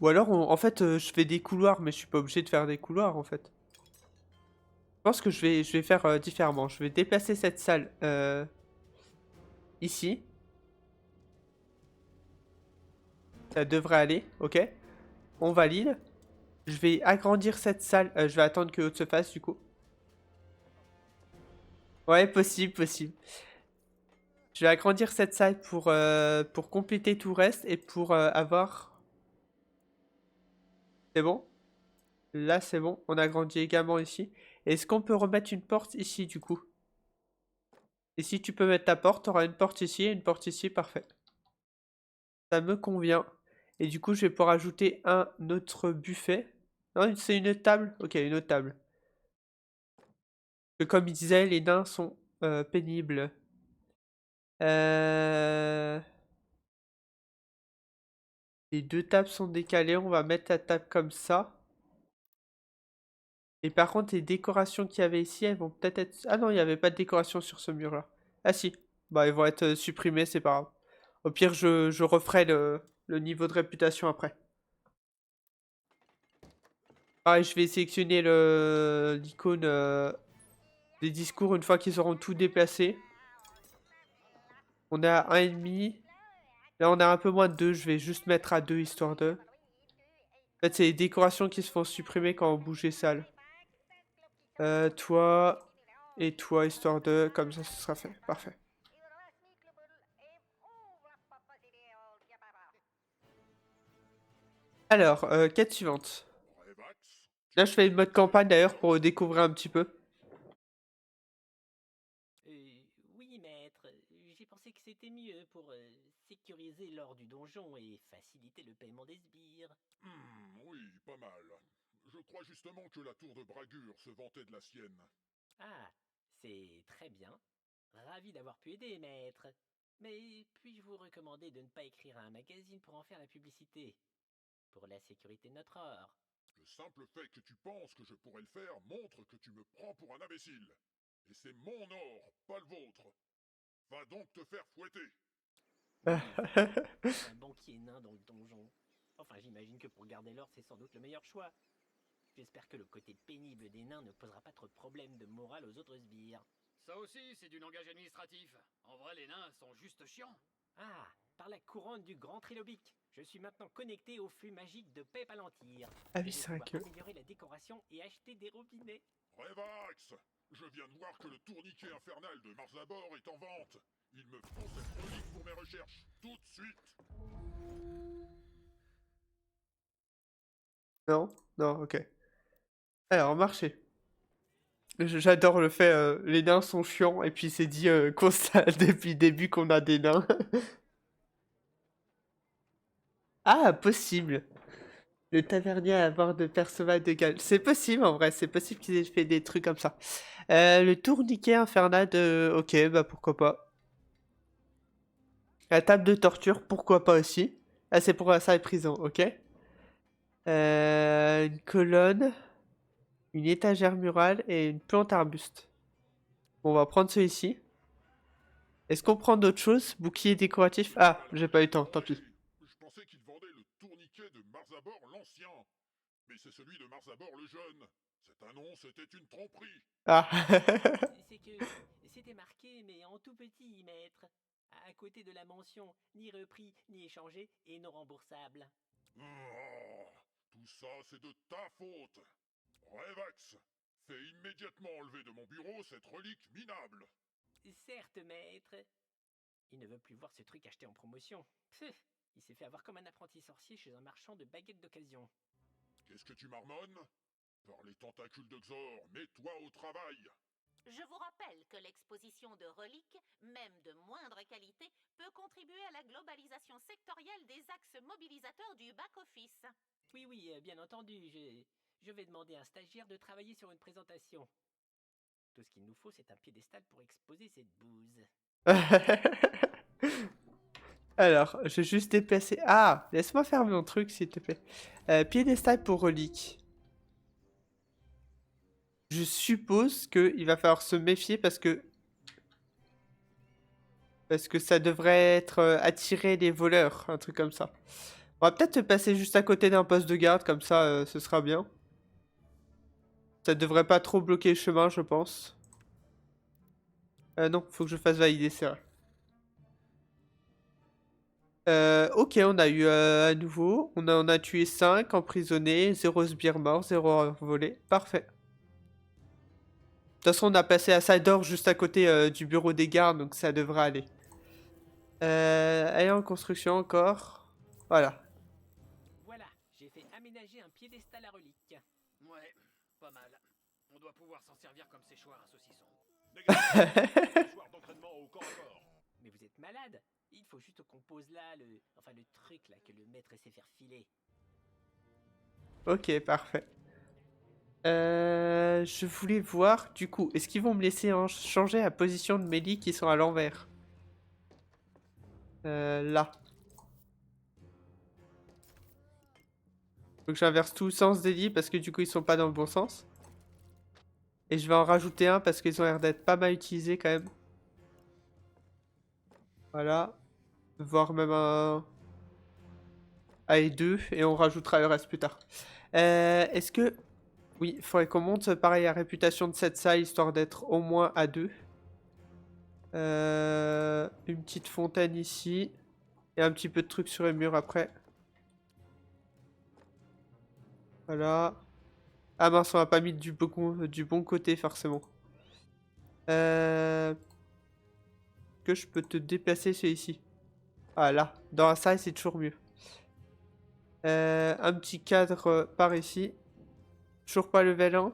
Ou alors, en fait, je fais des couloirs, mais je suis pas obligé de faire des couloirs, en fait. Je pense que je vais faire différemment. Je vais déplacer cette salle ici. Ça devrait aller, ok. On valide. Je vais agrandir cette salle. Je vais attendre que l'autre se fasse, du coup. Ouais, possible. Je vais agrandir cette salle pour compléter tout le reste et pour avoir... C'est bon? Là, c'est bon. On agrandit également ici. Est-ce qu'on peut remettre une porte ici, du coup? Et si tu peux mettre ta porte, tu auras une porte ici et une porte ici, parfait. Ça me convient. Et du coup, je vais pouvoir ajouter un autre buffet. Non, c'est une table? Ok, une autre table. Que comme il disait, les nains sont pénibles. Les deux tables sont décalées, on va mettre la table comme ça. Et par contre, les décorations qu'il y avait ici, elles vont peut-être être... Ah non, il n'y avait pas de décoration sur ce mur-là. Ah si, bah elles vont être supprimées, c'est pas grave. Au pire, je referai le niveau de réputation après. Pareil, je vais sélectionner l'icône des discours une fois qu'ils auront tout déplacé. On est à 1,5. Là, on a un peu moins de 2. Je vais juste mettre à 2 histoire de... En fait, c'est les décorations qui se font supprimer quand on bouge les salles. Toi et toi, histoire de... Comme ça, ce sera fait. Parfait. Alors, quête suivante.
Revax,
Là, je fais une mode campagne d'ailleurs pour découvrir un petit peu.
Oui, maître. été mieux pour sécuriser l'or du donjon et faciliter le paiement des sbires.
Oui, pas mal. Je crois justement que la tour de Bragure se vantait de la sienne.
Ah, c'est très bien. Ravi d'avoir pu aider, maître. Mais puis-je vous recommander de ne pas écrire à un magazine pour en faire la publicité? Pour la sécurité de notre or.
Le simple fait que tu penses que je pourrais le faire montre que tu me prends pour un imbécile. Et c'est mon or, pas le vôtre. Va donc te faire fouetter.
Un banquier nain dans le donjon. Enfin, j'imagine que pour garder l'or, c'est sans doute le meilleur choix. J'espère que le côté pénible des nains ne posera pas trop de problèmes de morale aux autres sbires.
Ça aussi, c'est du langage administratif. En vrai, les nains sont juste chiants.
Ah, par la couronne du grand trilobique, je suis maintenant connecté au flux magique de Paix Palantir.
Ah
Je
oui,
vais
c'est vrai
pouvoir
que...
améliorer la décoration et acheter des robinets.
Revax, je viens de voir que le tourniquet infernal de Marzabor est en vente. Il me faut cette relique pour mes recherches, tout de suite.
Non? Non, ok. Alors, marché. J'adore le fait, les nains sont chiants, et puis c'est dit constat depuis le début qu'on a des nains. Ah, possible. Le tavernier à bord de Perceval de Galles. C'est possible en vrai, c'est possible qu'ils aient fait des trucs comme ça. Le tourniquet infernal de... Ok, bah pourquoi pas. La table de torture, pourquoi pas aussi. Ah, c'est pour ça et prison, ok. Une colonne, une étagère murale et une plante arbuste. Bon, on va prendre celui-ci. Est-ce qu'on prend d'autres choses? Bouclier décoratif? Ah, j'ai pas eu le temps, tant pis.
Je pensais qu'il vendait le tourniquet de Marzabor l'ancien. Mais c'est celui de Marzabor le jeune. Cette annonce était une tromperie.
Ah.
C'est que c'était marqué, mais en tout petit, maître. À côté de la mention ni repris, ni échangé et non remboursable.
Tout ça, c'est de ta faute. Revax, fais immédiatement enlever de mon bureau cette relique minable.
Certes, maître. Il ne veut plus voir ce truc acheté en promotion. Pfff, il s'est fait avoir comme un apprenti sorcier chez un marchand de baguettes d'occasion.
Qu'est-ce que tu marmonnes? Par les tentacules de Xor, mets-toi au travail.
Je vous rappelle que l'exposition de reliques, même de moindre qualité, peut contribuer à la globalisation sectorielle des axes mobilisateurs du back-office.
Oui, bien entendu, je vais demander à un stagiaire de travailler sur une présentation. Tout ce qu'il nous faut, c'est un piédestal pour exposer cette bouse.
Alors, je vais juste déplacer... Ah, laisse-moi faire mon truc, s'il te plaît. Piédestal pour relique. Je suppose qu'il va falloir se méfier parce que ça devrait être attirer les voleurs, un truc comme ça. On va peut-être passer juste à côté d'un poste de garde, comme ça, ce sera bien. Ça devrait pas trop bloquer le chemin, je pense. Non, faut que je fasse valider, c'est vrai. Ok, on a eu à nouveau. On en a tué 5, emprisonnés, 0 sbire mort, 0 volé. Parfait. De toute façon, on a passé à Sador juste à côté du bureau des gardes, donc ça devrait aller. Elle est en construction encore. Voilà.
Voilà, j'ai fait aménager un piédestal à relique.
Ouais, pas mal. On doit pouvoir s'en servir comme séchoir à saucisson.
Soir d'entraînement au corps à corps.
Mais vous êtes malade. Il faut juste qu'on pose là le truc là que le maître essaie faire filer.
Ok, parfait. Je voulais voir, du coup, est-ce qu'ils vont me laisser changer la position de mes lits qui sont à l'envers? Là. Faut que j'inverse tout le sens des lits parce que du coup ils sont pas dans le bon sens. Et je vais en rajouter un parce qu'ils ont l'air d'être pas mal utilisés quand même. Voilà. Voire même un... Allez, deux. Et on rajoutera le reste plus tard. Est-ce que... Oui, il faudrait qu'on monte pareil la réputation de cette salle histoire d'être au moins à 2. Une petite fontaine ici. Et un petit peu de trucs sur les murs après. Voilà. Ah mince, on n'a pas mis du bon côté forcément. Que je peux te déplacer celui-ci. Ah là, dans la salle c'est toujours mieux. Un petit cadre par ici. Toujours pas level 1.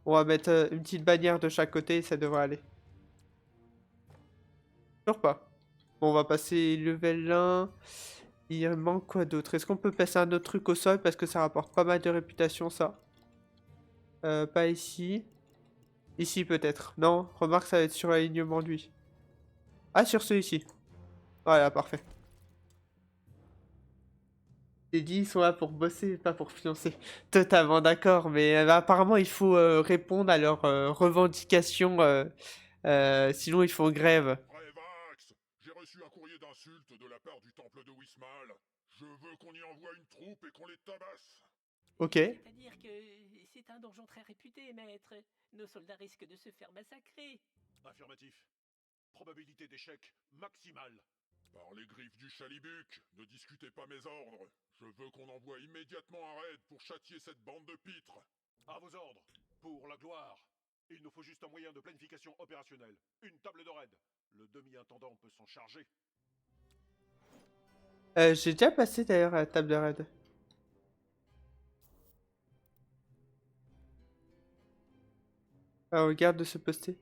On va mettre une petite bannière de chaque côté et ça devrait aller. Toujours pas. Bon, on va passer level 1. Il manque quoi d'autre? Est-ce qu'on peut passer un autre truc au sol parce que ça rapporte pas mal de réputation, ça? Pas ici. Ici, peut-être. Non, remarque, ça va être sur l'alignement de lui. Ah, sur celui-ci. Voilà, parfait. Les dit, ils sont là pour bosser, pas pour fiancer. Totalement d'accord, mais apparemment, il faut répondre à leurs revendications. Sinon, ils font grève.
Prévax, j'ai reçu un courrier d'insulte de la part du temple de Wismal. Je veux qu'on y envoie une troupe et qu'on les tabasse.
Ok.
C'est-à-dire que c'est un donjon très réputé, maître. Nos soldats risquent de se faire massacrer.
Affirmatif. Probabilité d'échec maximale.
Par les griffes du chalibuc, ne discutez pas mes ordres. Je veux qu'on envoie immédiatement un raid pour châtier cette bande de pitres.
À vos ordres. Pour la gloire. Il nous faut juste un moyen de planification opérationnelle. Une table de raid. Le demi-intendant peut s'en charger.
J'ai déjà passé d'ailleurs à la table de raid. Ah, regarde de se poster.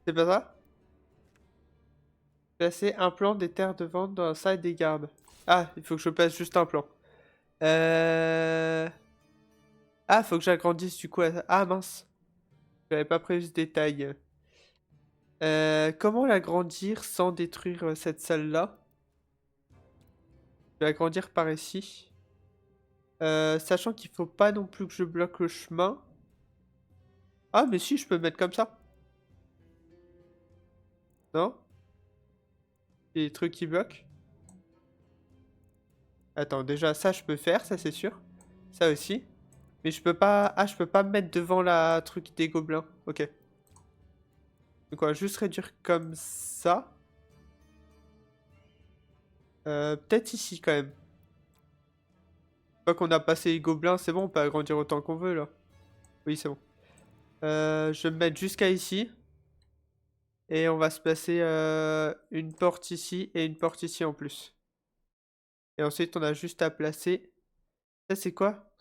C'est pas ça? Placer un plan des terres de vente dans la salle des gardes. Ah, il faut que je place juste un plan. Ah, faut que j'agrandisse du coup. Ah mince. J'avais pas prévu ce détail. Comment l'agrandir sans détruire cette salle-là? Je vais agrandir par ici. Sachant qu'il faut pas non plus que je bloque le chemin. Ah, mais si, je peux mettre comme ça. Non? Il y a des trucs qui bloquent. Attends, déjà, ça, je peux faire, ça, c'est sûr. Ça aussi. Mais je peux pas... Ah, je peux pas me mettre devant la truc des gobelins. Ok. Donc, on va juste réduire comme ça. Peut-être ici, quand même. Une fois qu'on a passé les gobelins, c'est bon, on peut agrandir autant qu'on veut, là. Oui, c'est bon. Je vais me mettre jusqu'à ici. Et on va se placer une porte ici et une porte ici en plus. Et ensuite, on a juste à placer... Ça, c'est quoi?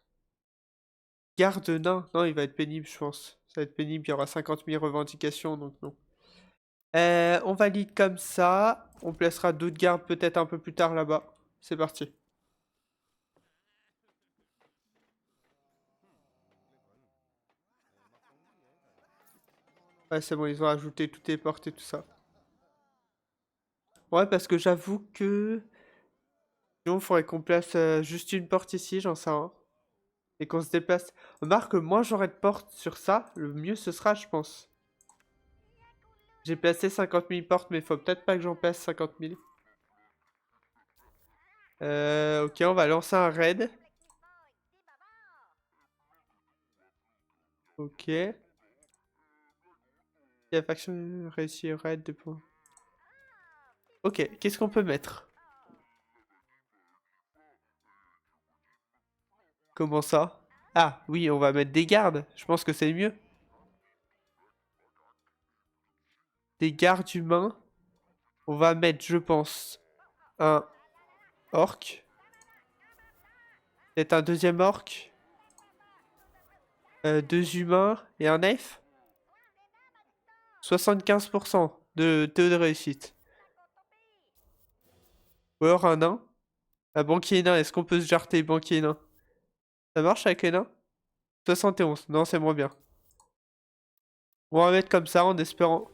Garde nain. Non, il va être pénible, je pense. Ça va être pénible, il y aura 50 000 revendications, donc non. On valide comme ça. On placera d'autres gardes peut-être un peu plus tard là-bas. C'est parti. Ouais, c'est bon, ils ont ajouté toutes les portes et tout ça. Ouais, parce que j'avoue que... Sinon, il faudrait qu'on place juste une porte ici, j'en sais rien. Et qu'on se déplace. Remarque, moins j'aurai de portes sur ça, le mieux ce sera, je pense. J'ai placé 50 000 portes, mais faut peut-être pas que j'en place 50 000. Ok, on va lancer un raid. Ok. La faction réussit raid de points. Ok, qu'est-ce qu'on peut mettre? Comment ça? Ah, oui, on va mettre des gardes. Je pense que c'est mieux. Des gardes humains. On va mettre, je pense, un orc. Peut-être un deuxième orc. Deux humains et un elfe. 75% de taux de réussite. Ou alors un nain. Un banquier nain, est-ce qu'on peut se jarter banquier nain? Ça marche avec les nains? 71, non c'est moins bien. On va mettre comme ça en espérant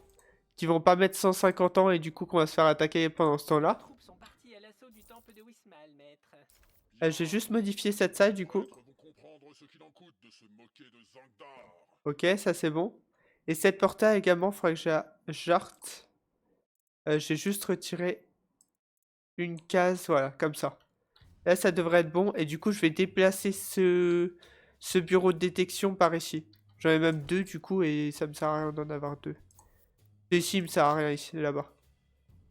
qu'ils vont pas mettre 150 ans et du coup qu'on va se faire attaquer pendant ce
Les
temps-là.
troupes sont parties à l'assaut du temple de Wismal, maître.
J'ai juste modifié cette salle du coup.
Les maîtres vont comprendre ce qu'il en coûte de se moquer de Zangdar.
Ok, ça c'est bon. Et cette portail également, il faudrait que jarte. J'ai juste retiré une case, voilà, comme ça. Là, ça devrait être bon. Et du coup, je vais déplacer ce bureau de détection par ici. J'en ai même deux, du coup, et ça me sert à rien d'en avoir deux. Ici, il me sert à rien, ici, là-bas.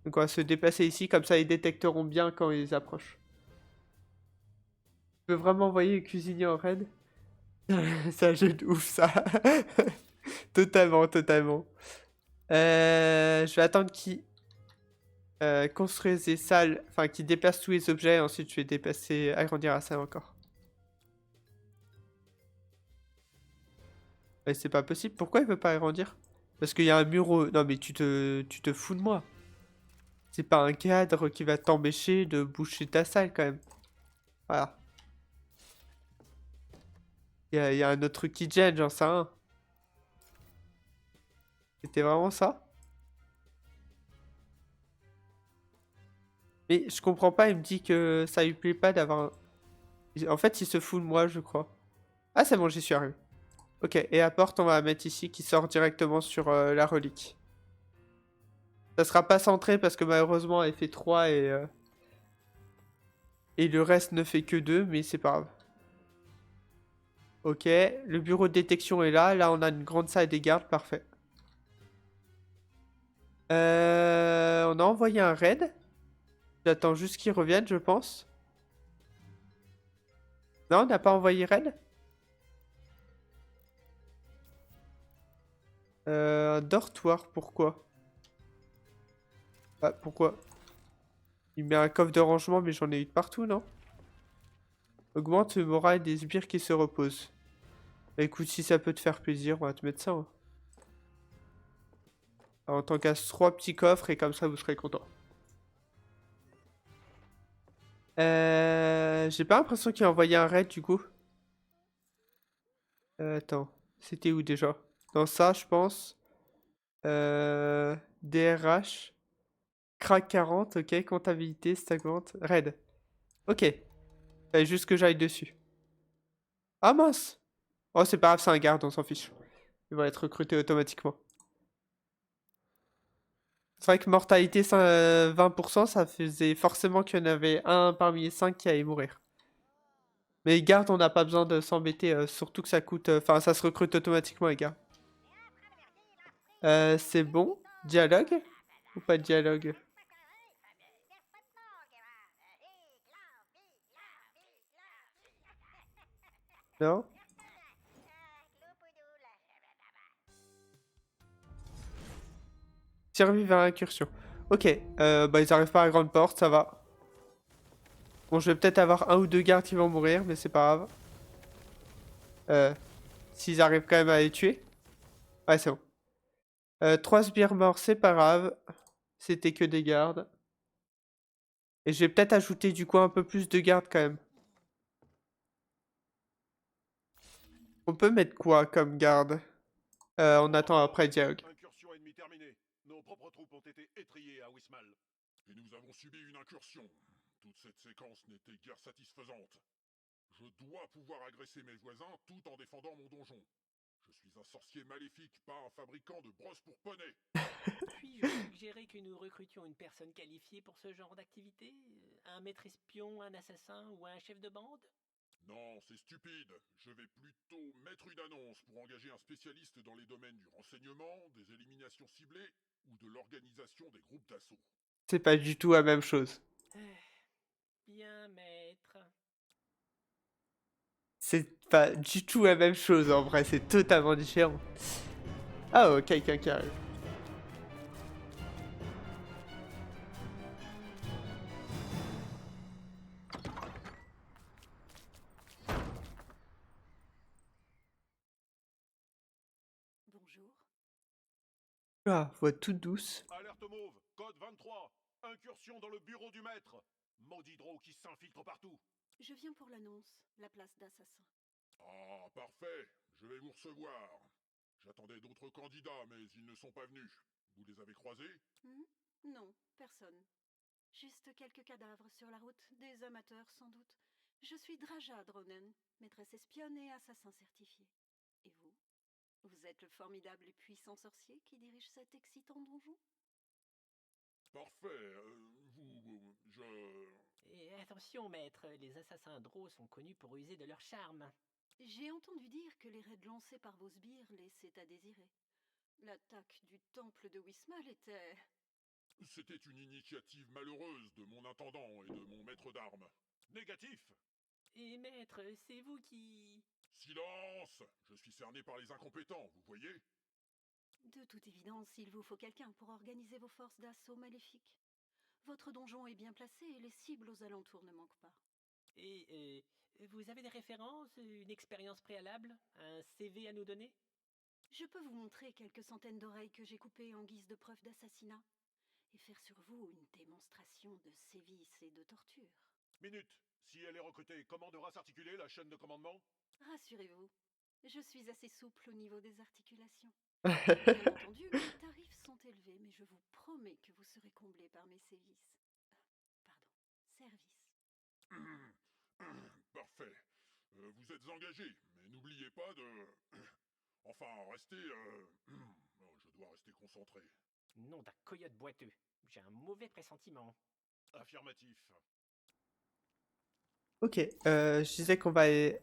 Donc, on va se déplacer ici, comme ça, ils détecteront bien quand ils approchent. Je peux vraiment envoyer le cuisinier en raid? C'est un jeu de ouf, ça. Totalement, totalement. Je vais attendre qu'il construise des salles, enfin qu'il déplace tous les objets, et ensuite je vais déplacer, agrandir la salle encore. Mais c'est pas possible, pourquoi il veut pas agrandir? Parce qu'il y a un mur au... Non mais tu te fous de moi. C'est pas un cadre qui va t'empêcher de boucher ta salle quand même. Voilà. Y a un autre truc qui te gêne, j'en sais rien. C'était vraiment ça? Mais je comprends pas, il me dit que ça lui plaît pas d'avoir un... En fait, il se fout de moi, je crois. Ah, c'est bon, j'y suis arrivé. Ok, et la porte, on va la mettre ici, qui sort directement sur la relique. Ça sera pas centré parce que malheureusement, elle fait 3 et le reste ne fait que 2, mais c'est pas grave. Ok, le bureau de détection est là. Là, on a une grande salle des gardes, parfait. On a envoyé un raid. J'attends juste qu'ils reviennent, je pense. Non, on n'a pas envoyé raid. Un dortoir, pourquoi? Ah, pourquoi? Il met un coffre de rangement, mais j'en ai eu de partout, non? Augmente le moral des sbires qui se reposent. Bah, écoute, si ça peut te faire plaisir, on va te mettre ça. Hein. Alors, on t'en casse 3 petits coffres et comme ça, vous serez content. J'ai pas l'impression qu'il a envoyé un raid, du coup. Attends, c'était où déjà? Dans ça, je pense. DRH. Crack 40, ok. Comptabilité, stagnant. Raid. Ok. Fallait juste que j'aille dessus. Ah mince! Oh, c'est pas grave, c'est un garde, on s'en fiche. Il va être recruté automatiquement. C'est vrai que mortalité 20%, ça faisait forcément qu'il y en avait un parmi les 5 qui allait mourir. Mais les gardes, on n'a pas besoin de s'embêter, surtout que ça coûte... Enfin, ça se recrute automatiquement, les gars. C'est bon? Dialogue? Ou pas de dialogue? Non? Survivre à l'incursion. Ok, bah ils arrivent pas à la grande porte, ça va. Bon, je vais peut-être avoir un ou deux gardes qui vont mourir, mais c'est pas grave. S'ils arrivent quand même à les tuer. Ouais, c'est bon. 3 sbires morts, c'est pas grave. C'était que des gardes. Et je vais peut-être ajouter du coup un peu plus de gardes quand même. On peut mettre quoi comme garde? On attend après le dialogue.
Incursion ennemie terminée. Nos propres troupes ont été étriées à Wismal.
Et nous avons subi une incursion. Toute cette séquence n'était guère satisfaisante. Je dois pouvoir agresser mes voisins tout en défendant mon donjon. Je suis un sorcier maléfique, pas un fabricant de brosses pour poney.
Puis-je suggérer que nous recrutions une personne qualifiée pour ce genre d'activité? Un maître espion, un assassin ou un chef de bande?
Non, c'est stupide. Je vais plutôt mettre une annonce pour engager un spécialiste dans les domaines du renseignement, des éliminations ciblées ou de l'organisation des groupes d'assaut.
C'est pas du tout la même chose.
Bien, maître.
C'est pas du tout la même chose en vrai, c'est totalement différent. Ah oh, quelqu'un qui arrive.
Bonjour.
Ah, voix toute douce.
Alerte mauve, code 23. Incursion dans le bureau du maître. Maudit drôle qui s'infiltre partout.
Je viens pour l'annonce, la place d'assassin.
Ah, parfait. Je vais vous recevoir. J'attendais d'autres candidats, mais ils ne sont pas venus. Vous les avez croisés?
Non, personne. Juste quelques cadavres sur la route, des amateurs sans doute. Je suis Draja Dronen, maîtresse espionne et assassin certifié. Et vous? Vous êtes le formidable et puissant sorcier qui dirige cet excitant donjon?
Parfait.
Et attention, maître, les assassins drôles sont connus pour user de leur charme.
J'ai entendu dire que les raids lancés par vos sbires laissaient à désirer. L'attaque du temple de Wismal était...
C'était une initiative malheureuse de mon intendant et de mon maître d'armes.
Négatif.
Et maître, c'est vous qui...
Silence! Je suis cerné par les incompétents, vous voyez?
De toute évidence, il vous faut quelqu'un pour organiser vos forces d'assaut maléfiques. Votre donjon est bien placé et les cibles aux alentours ne manquent pas.
Et vous avez des références, une expérience préalable, un CV à nous donner?
Je peux vous montrer quelques centaines d'oreilles que j'ai coupées en guise de preuve d'assassinat.
et faire sur vous une démonstration de sévices et de torture.
Minute. Si elle est recrutée, comment devra s'articuler la chaîne de commandement?
Rassurez-vous, je suis assez souple au niveau des articulations. Bien entendu, mes tarifs sont élevés, mais je vous promets que vous serez comblé par mes sévices. Services.
Parfait. Vous êtes engagé, mais n'oubliez pas de... Enfin, restez... Je dois rester concentré.
Nom d'un coyote boiteux. J'ai un mauvais pressentiment.
Affirmatif.
Ok, je disais qu'on allait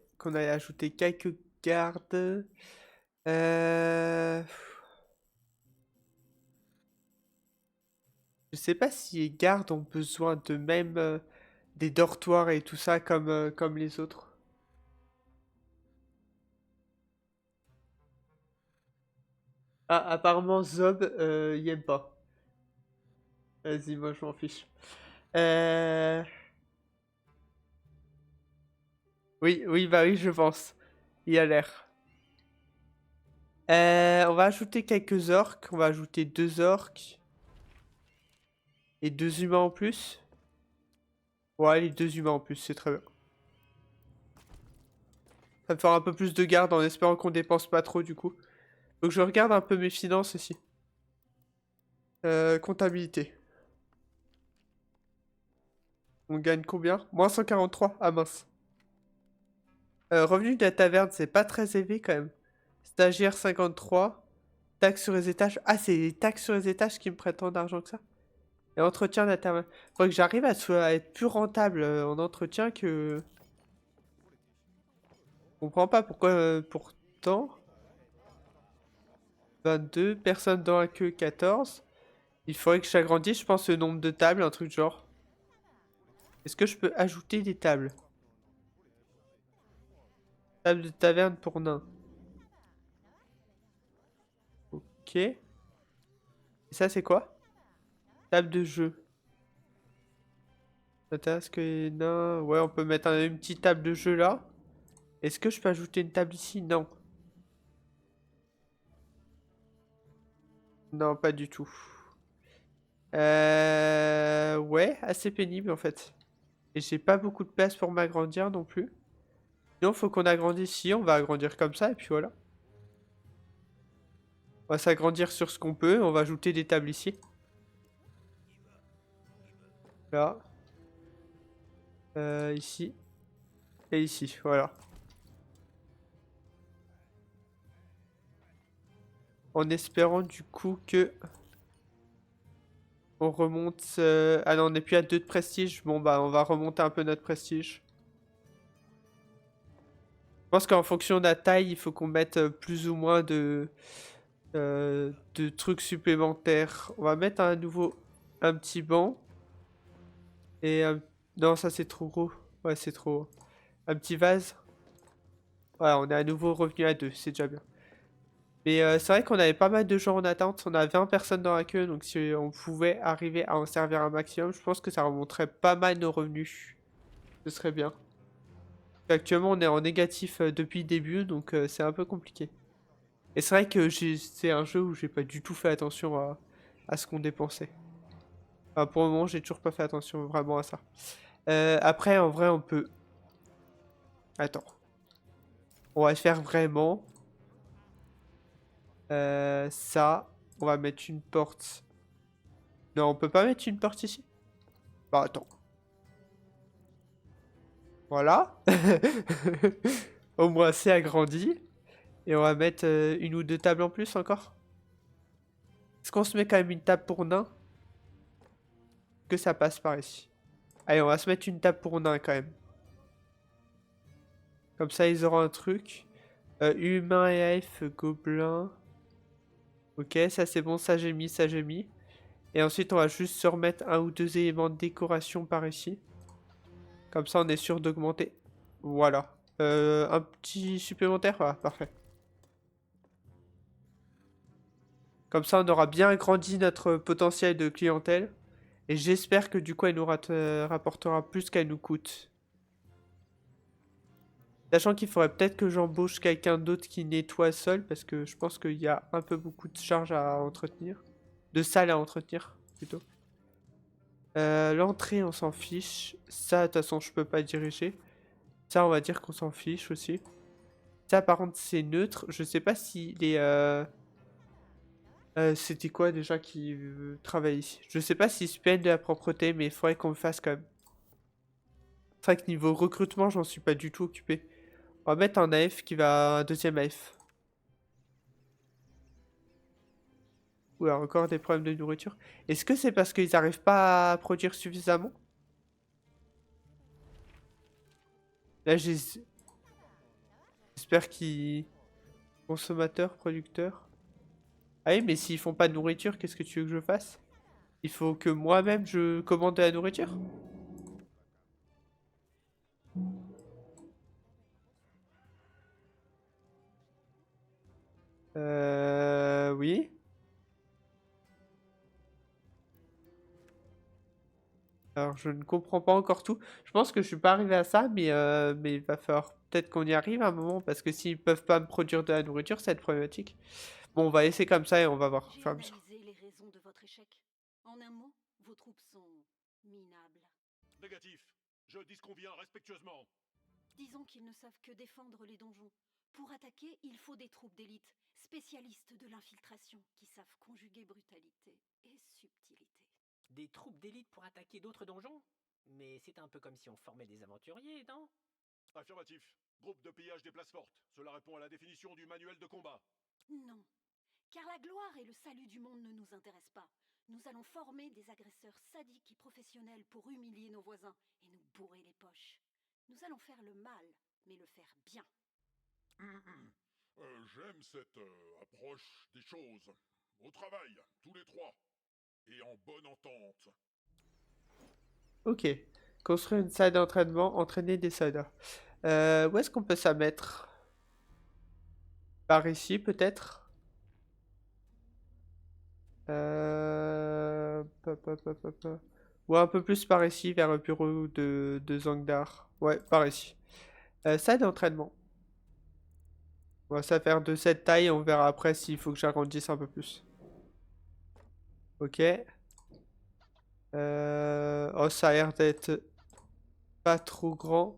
ajouter quelques gardes. Je sais pas si les gardes ont besoin de même des dortoirs et tout ça comme les autres. Ah, apparemment Zob, il aime pas. Vas-y, moi je m'en fiche. Oui, oui, bah oui, je pense. Il a l'air. On va ajouter quelques orques. On va ajouter 2 orques. Et 2 humains en plus. Ouais, les 2 humains en plus, c'est très bien. Ça me fera un peu plus de garde en espérant qu'on dépense pas trop du coup. Donc je regarde un peu mes finances ici. Comptabilité. On gagne combien? Moins 143. Ah mince. Revenu de la taverne, c'est pas très élevé quand même. Stagiaire 53. Taxes sur les étages. Ah, c'est les taxes sur les étages qui me prennent tant d'argent que ça. Et entretien de la taverne. Faudrait que j'arrive à être plus rentable en entretien que... Je comprends pas pourquoi pourtant... 22, personnes dans la queue, 14. Il faudrait que j'agrandisse, je pense, le nombre de tables, un truc du genre. Est-ce que je peux ajouter des tables? Table de taverne pour nains. Ok. Et ça, c'est quoi? Table de jeu. Est-ce que les nains... Ouais, on peut mettre une petite table de jeu là. Est-ce que je peux ajouter une table ici? Non. Non, pas du tout. Ouais, assez pénible en fait. Et j'ai pas beaucoup de place pour m'agrandir non plus. Sinon, faut qu'on agrandisse ici. On va agrandir comme ça et puis voilà. On va s'agrandir sur ce qu'on peut. On va ajouter des tables ici. Là. Ici. Et ici, voilà. En espérant du coup que... On remonte... Ah non, on n'est plus à 2 de prestige. Bon bah, on va remonter un peu notre prestige. Je pense qu'en fonction de la taille, il faut qu'on mette plus ou moins de trucs supplémentaires. On va mettre à nouveau un petit banc. Et non, ça c'est trop gros. Ouais, c'est trop gros. Un petit vase. Ouais, on est à nouveau revenu à 2, c'est déjà bien. Mais c'est vrai qu'on avait pas mal de gens en attente. On a 20 personnes dans la queue, donc si on pouvait arriver à en servir un maximum, je pense que ça remonterait pas mal nos revenus. Ce serait bien. Actuellement, on est en négatif depuis le début, donc c'est un peu compliqué. Et c'est vrai que c'est un jeu où j'ai pas du tout fait attention à ce qu'on dépensait. Enfin, pour le moment, j'ai toujours pas fait attention vraiment à ça. Après, en vrai, on peut... Attends. On va faire vraiment... ça. On va mettre une porte. Non, on peut pas mettre une porte ici? Bah, attends. Voilà. Au moins, c'est agrandi. Et on va mettre une ou 2 tables en plus encore. Est-ce qu'on se met quand même une table pour nains? Que ça passe par ici. Allez, on va se mettre une table pour nains quand même. Comme ça, ils auront un truc. Humain et elfe, gobelin. Ok, ça c'est bon, ça j'ai mis, ça j'ai mis. Et ensuite, on va juste se remettre 1 ou 2 éléments de décoration par ici. Comme ça, on est sûr d'augmenter. Voilà. Un petit supplémentaire? Voilà, parfait. Comme ça, on aura bien agrandi notre potentiel de clientèle. Et j'espère que du coup, elle nous rapportera plus qu'elle nous coûte. Sachant qu'il faudrait peut-être que j'embauche quelqu'un d'autre qui nettoie seul. Parce que je pense qu'il y a un peu beaucoup de charges à entretenir. De salles à entretenir, plutôt. L'entrée, on s'en fiche. Ça, de toute façon, je peux pas diriger. Ça, on va dire qu'on s'en fiche aussi. Ça, par contre, c'est neutre. Je sais pas si les... c'était quoi déjà qui travaille ici? Je sais pas s'ils se plaignent de la propreté, mais il faudrait qu'on le fasse quand même. C'est vrai que niveau recrutement, j'en suis pas du tout occupé. On va mettre un AF qui va un deuxième AF. Oula, encore des problèmes de nourriture. Est-ce que c'est parce qu'ils arrivent pas à produire suffisamment? Là, j'espère qu'ils... Consommateurs, producteurs... Ah oui, mais s'ils font pas de nourriture, qu'est-ce que tu veux que je fasse? Il faut que moi-même je commande de la nourriture? Oui. Alors, je ne comprends pas encore tout. Je pense que je suis pas arrivé à ça, mais il va falloir peut-être qu'on y arrive à un moment, parce que s'ils peuvent pas me produire de la nourriture, ça va être problématique. Bon, on va laisser comme ça et on va voir.
J'ai
Enfin, bien sûr.
analysé les raisons de votre échec. En un mot, vos troupes sont minables.
Négatif. Je disconviens respectueusement.
Disons qu'ils ne savent que défendre les donjons. Pour attaquer, il faut des troupes d'élite, spécialistes de l'infiltration, qui savent conjuguer brutalité et subtilité.
Des troupes d'élite pour attaquer d'autres donjons? Mais c'est un peu comme si on formait des aventuriers, non?
Affirmatif. Groupe de pillage des places fortes. Cela répond à la définition du manuel de combat.
Non, car la gloire et le salut du monde ne nous intéressent pas. Nous allons former des agresseurs sadiques et professionnels pour humilier nos voisins et nous bourrer les poches. Nous allons faire le mal, mais le faire bien.
J'aime cette approche des choses. Au travail, tous les trois. Et en bonne entente.
Ok. Construire une salle d'entraînement, entraîner des soldats. Où est-ce qu'on peut ça mettre? Par ici, peut-être? Ou un peu plus par ici, vers le bureau de Zangdar. Ouais, par ici. Salle d'entraînement. On va ça faire de cette taille, on verra après s'il faut que j'arrondisse un peu plus. Ok. Oh, ça a l'air d'être pas trop grand.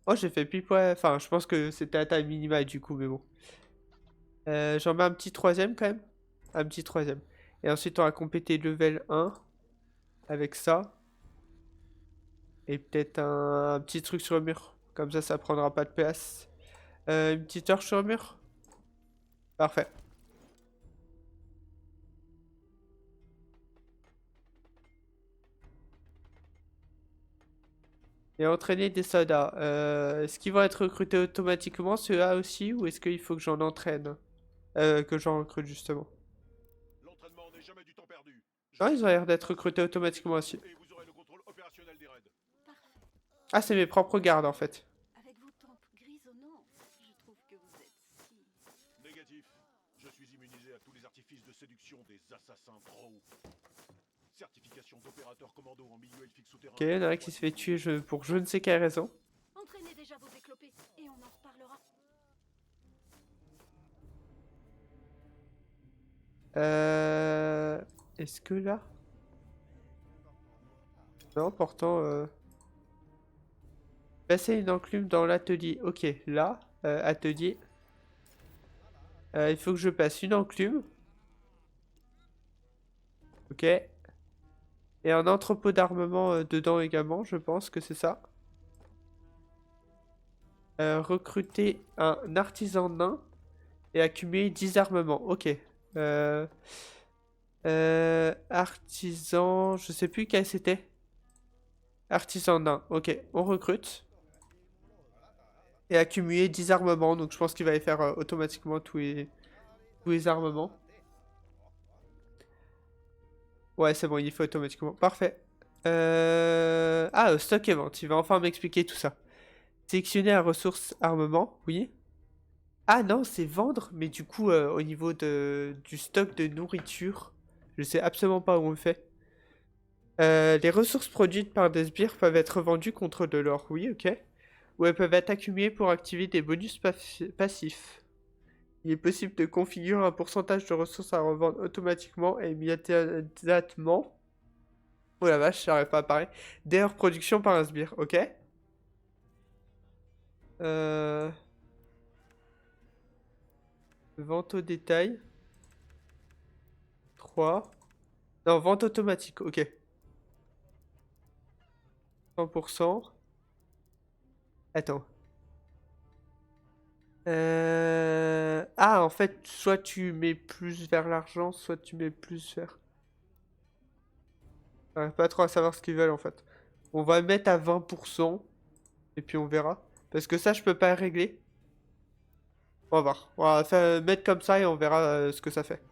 Oh, j'ai fait pile poil. Enfin, je pense que c'était la taille minimale du coup, mais bon. J'en mets un petit troisième quand même. Un petit troisième. Et ensuite, on va compléter level 1 avec ça. Et peut-être un petit truc sur le mur. Comme ça prendra pas de place. Une petite torche sur le mur. Parfait. Et entraîner des soldats. Est-ce qu'ils vont être recrutés automatiquement, ceux-là aussi, ou est-ce qu'il faut que j'en entraîne? Que j'en recrute justement.
L'entraînement n'est jamais du temps perdu.
Ah, ils ont l'air d'être recrutés automatiquement aussi.
Et vous aurez le contrôle opérationnel des raids.
Parfait.
Ah, c'est mes propres gardes en fait.
Avec vos tempes grisonnantes, je trouve que vous êtes si...
Négatif. Je suis immunisé à tous les artifices de séduction des assassins pro. Certification d'opérateur commando en milieu elfique souterrain.
Ok, il y en a un qui se fait tuer pour je ne sais quelle raison.
Entraînez déjà vos éclopés et on en reparlera.
Est-ce que là? Non, pourtant... Passer une enclume dans l'atelier. Ok, là, atelier. Il faut que je passe une enclume. Ok. Et un entrepôt d'armement dedans également, je pense que c'est ça. Recruter un artisan nain et accumuler 10 armements. Ok. Artisan, je sais plus quel c'était. Artisan nain. Ok, on recrute. Et accumuler 10 armements. Donc je pense qu'il va y faire automatiquement tous les armements. Ouais, c'est bon, il fait automatiquement. Parfait. Ah, stock et vente. Il va enfin m'expliquer tout ça. Sélectionner la ressource armement. Oui. Ah non, c'est vendre. Mais du coup, au niveau du stock de nourriture, je sais absolument pas où on le fait. Les ressources produites par des sbires peuvent être vendues contre de l'or. Oui, ok. Ou elles peuvent être accumulées pour activer des bonus passifs. Il est possible de configurer un pourcentage de ressources à revendre automatiquement et immédiatement Oh la vache, ça n'arrive pas à apparaître. D'ailleurs, production par un sbire, ok. Vente au détail. 3. Non, vente automatique, ok. 100%. Attends. Ah, en fait, soit tu mets plus vers l'argent, soit tu mets plus vers... Ouais, pas trop à savoir ce qu'ils veulent, en fait. On va le mettre à 20%. Et puis on verra. Parce que ça, je peux pas régler. On va voir. On va mettre comme ça et on verra ce que ça fait.